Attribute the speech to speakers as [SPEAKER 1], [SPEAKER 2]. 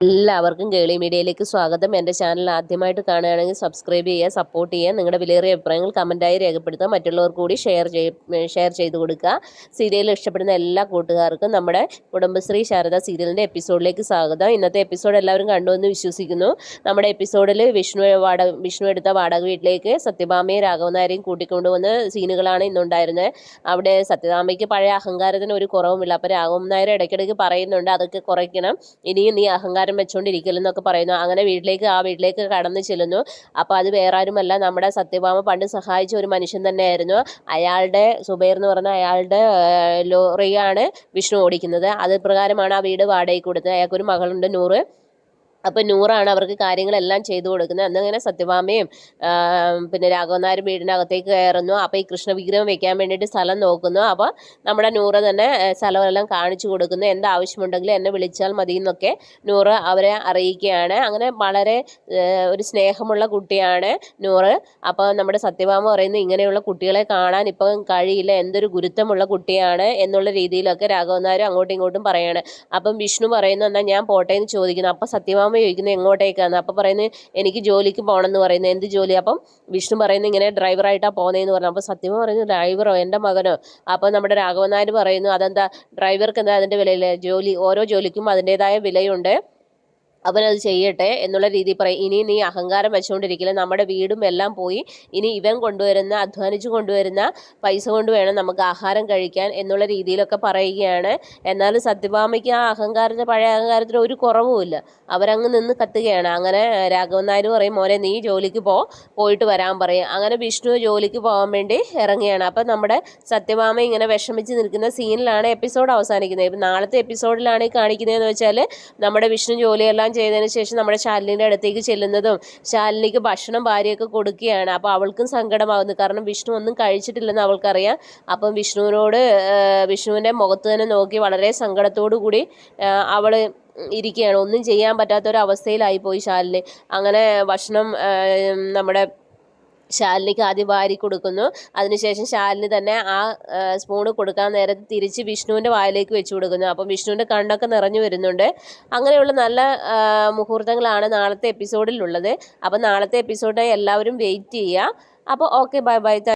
[SPEAKER 1] എല്ലാവർക്കും കേളി മീഡിയയിലേക്ക് സ്വാഗതം. എൻ്റെ ചാനൽ ആദ്യമായിട്ട് കാണുകയാണെങ്കിൽ സബ്സ്ക്രൈബ് ചെയ്യുക, സപ്പോർട്ട് ചെയ്യുക, നിങ്ങളുടെ വിലയേറിയ അഭിപ്രായങ്ങൾ കമൻറ്റായി രേഖപ്പെടുത്തുക, മറ്റുള്ളവർക്ക് കൂടി ഷെയർ ചെയ്ത് കൊടുക്കുക. സീരിയൽ ഇഷ്ടപ്പെടുന്ന എല്ലാ കൂട്ടുകാർക്കും നമ്മുടെ കുടുംബശ്രീ ശാരദ സീരിയലിൻ്റെ എപ്പിസോഡിലേക്ക് സ്വാഗതം. ഇന്നത്തെ എപ്പിസോഡ് എല്ലാവരും കണ്ടുവെന്ന് വിശ്വസിക്കുന്നു. നമ്മുടെ എപ്പിസോഡിൽ വിഷ്ണു എടുത്ത വാടക വീട്ടിലേക്ക് സത്യഭാമയും രാഘവനാരെയും കൂട്ടിക്കൊണ്ടുവന്ന സീനുകളാണ് ഇന്നുണ്ടായിരുന്നത്. അവിടെ സത്യഭാമയ്ക്ക് പഴയ അഹങ്കാരത്തിന് ഒരു കുറവുമില്ല. അപ്പോൾ രാഘവൻ നായർ ഇടയ്ക്കിടയ്ക്ക് പറയുന്നുണ്ട്, അതൊക്കെ കുറയ്ക്കണം, ഇനിയും നീ അഹങ്കാരം വെച്ചുകൊണ്ടിരിക്കലെന്നൊക്കെ പറയുന്നു. അങ്ങനെ ആ വീട്ടിലേക്ക് കടന്നു ചെല്ലുന്നു. അപ്പോൾ അത് വേറെ ആരുമല്ല, നമ്മുടെ സത്യഭാമ പണ്ട് സഹായിച്ച ഒരു മനുഷ്യൻ തന്നെയായിരുന്നു. അയാളുടെ സുബൈർ എന്ന് പറഞ്ഞ അയാളുടെ ലോറിയാണ് വിഷ്ണു ഓടിക്കുന്നത്. അത് പ്രകാരമാണ് ആ വീട് വാടകയ്ക്ക് കൊടുത്തത്. അയാൾക്കൊരു മകളുണ്ട്, നൂറ്. അപ്പോൾ നൂറാണ് അവർക്ക് കാര്യങ്ങളെല്ലാം ചെയ്തു കൊടുക്കുന്നത്. അന്നിങ്ങനെ സത്യഭാമയും പിന്നെ രാഘവനാരും വീടിനകത്തേക്ക് കയറുന്നു. അപ്പോൾ ഈ കൃഷ്ണവിഗ്രഹം വെക്കാൻ വേണ്ടിയിട്ട് സ്ഥലം നോക്കുന്നു. അപ്പോൾ നമ്മുടെ നൂറ് തന്നെ സ്ഥലമെല്ലാം കാണിച്ചു കൊടുക്കുന്നു. എന്താവശ്യമുണ്ടെങ്കിലും എന്നെ വിളിച്ചാൽ മതി എന്നൊക്കെ നൂറ് അവരെ അറിയിക്കുകയാണ്. അങ്ങനെ വളരെ ഒരു സ്നേഹമുള്ള കുട്ടിയാണ് നൂറ്. അപ്പോൾ നമ്മുടെ സത്യഭാമ പറയുന്നത്, ഇങ്ങനെയുള്ള കുട്ടികളെ കാണാൻ ഇപ്പം കഴിയില്ല, എന്തൊരു ഗുരുത്വമുള്ള കുട്ടിയാണ് എന്നുള്ള രീതിയിലൊക്കെ രാഘവനാരും അങ്ങോട്ടും ഇങ്ങോട്ടും പറയാണ്. അപ്പം വിഷ്ണു പറയുന്നു, എന്നാൽ ഞാൻ പോട്ടെ എന്ന് ചോദിക്കുന്നു. അപ്പോൾ സത്യഭാമ ചോദിക്കുന്നത് എങ്ങോട്ടേക്കാണ്. അപ്പോൾ പറയുന്നത്, എനിക്ക് ജോലിക്ക് പോകണമെന്ന് പറയുന്നത്. എന്ത് ജോലി? അപ്പം വിഷ്ണു പറയുന്നത്, ഇങ്ങനെ ഡ്രൈവറായിട്ടാണ് പോകുന്നതെന്ന് പറഞ്ഞു. അപ്പോൾ സത്യഭാമ പറയുന്നു, ഡ്രൈവറോ, എൻ്റെ മകനോ? അപ്പോൾ നമ്മുടെ രാഘവൻ നായർ പറയുന്നു, അതെന്താ ഡ്രൈവർക്ക് എന്താ അതിൻ്റെ വിലയില്ല, ഓരോ ജോലിക്കും അതിൻ്റെതായ വിലയുണ്ട്, അവനത് ചെയ്യട്ടെ എന്നുള്ള രീതിയിൽ പറയും. ഇനി നീ അഹങ്കാരം വെച്ചുകൊണ്ടിരിക്കില്ല, നമ്മുടെ വീടും എല്ലാം പോയി, ഇനി ഇവൻ അധ്വാനിച്ചു കൊണ്ടുവരുന്ന പൈസ കൊണ്ട് വേണം നമുക്ക് ആഹാരം കഴിക്കാൻ എന്നുള്ള രീതിയിലൊക്കെ പറയുകയാണ്. എന്നാലും സത്യഭാമയ്ക്ക് ആ പഴയ അഹങ്കാരത്തിന് ഒരു കുറവുമില്ല. അവരങ്ങ് നിന്ന് കത്തുകയാണ്. അങ്ങനെ രാഘവൻ നായർ പറയും, മോനെ നീ ജോലിക്ക് പോയിട്ട് വരാൻ പറയും. അങ്ങനെ വിഷ്ണു ജോലിക്ക് പോകാൻ വേണ്ടി ഇറങ്ങുകയാണ്. അപ്പം നമ്മുടെ സത്യഭാമ ഇങ്ങനെ വിഷമിച്ച് നിൽക്കുന്ന സീനിലാണ് എപ്പിസോഡ് അവസാനിക്കുന്നത്. ഇപ്പം നാളത്തെ എപ്പിസോഡിലാണ് ഈ കാണിക്കുന്നതെന്ന് വെച്ചാൽ, നമ്മുടെ വിഷ്ണു ജോലിയെല്ലാം ചെയ്തതിന് ശേഷം നമ്മുടെ ശാലിനിയുടെ അടുത്തേക്ക് ചെല്ലുന്നതും ശാലിനിക്ക് ഭക്ഷണം ഭാര്യയൊക്കെ കൊടുക്കുകയാണ്. അപ്പോൾ അവൾക്കും സങ്കടമാകുന്നു, കാരണം വിഷ്ണു ഒന്നും കഴിച്ചിട്ടില്ലെന്ന് അവൾക്കറിയാം. അപ്പം വിഷ്ണുവിൻ്റെ മുഖത്ത് തന്നെ നോക്കി വളരെ സങ്കടത്തോടു കൂടി അവൾ ഇരിക്കുകയാണ്. ഒന്നും ചെയ്യാൻ പറ്റാത്തൊരവസ്ഥയിലായി പോയി ശാലിനി. അങ്ങനെ ഭക്ഷണം നമ്മുടെ ശാലിനിക്ക് ആദ്യം വാരി കൊടുക്കുന്നു. അതിനുശേഷം ശാലിനി തന്നെ ആ സ്പൂണ് കൊടുക്കാൻ നേരത്ത് തിരിച്ച് വിഷ്ണുവിൻ്റെ വായിലേക്ക് വെച്ച് കൊടുക്കുന്നു. അപ്പം വിഷ്ണുവിൻ്റെ കണ്ണൊക്കെ നിറഞ്ഞു വരുന്നുണ്ട്. അങ്ങനെയുള്ള നല്ല മുഹൂർത്തങ്ങളാണ് നാളത്തെ എപ്പിസോഡിലുള്ളത്. അപ്പം നാളത്തെ എപ്പിസോഡിനായി എല്ലാവരും വെയിറ്റ് ചെയ്യുക. അപ്പോൾ ഓക്കെ, ബൈ ബൈ.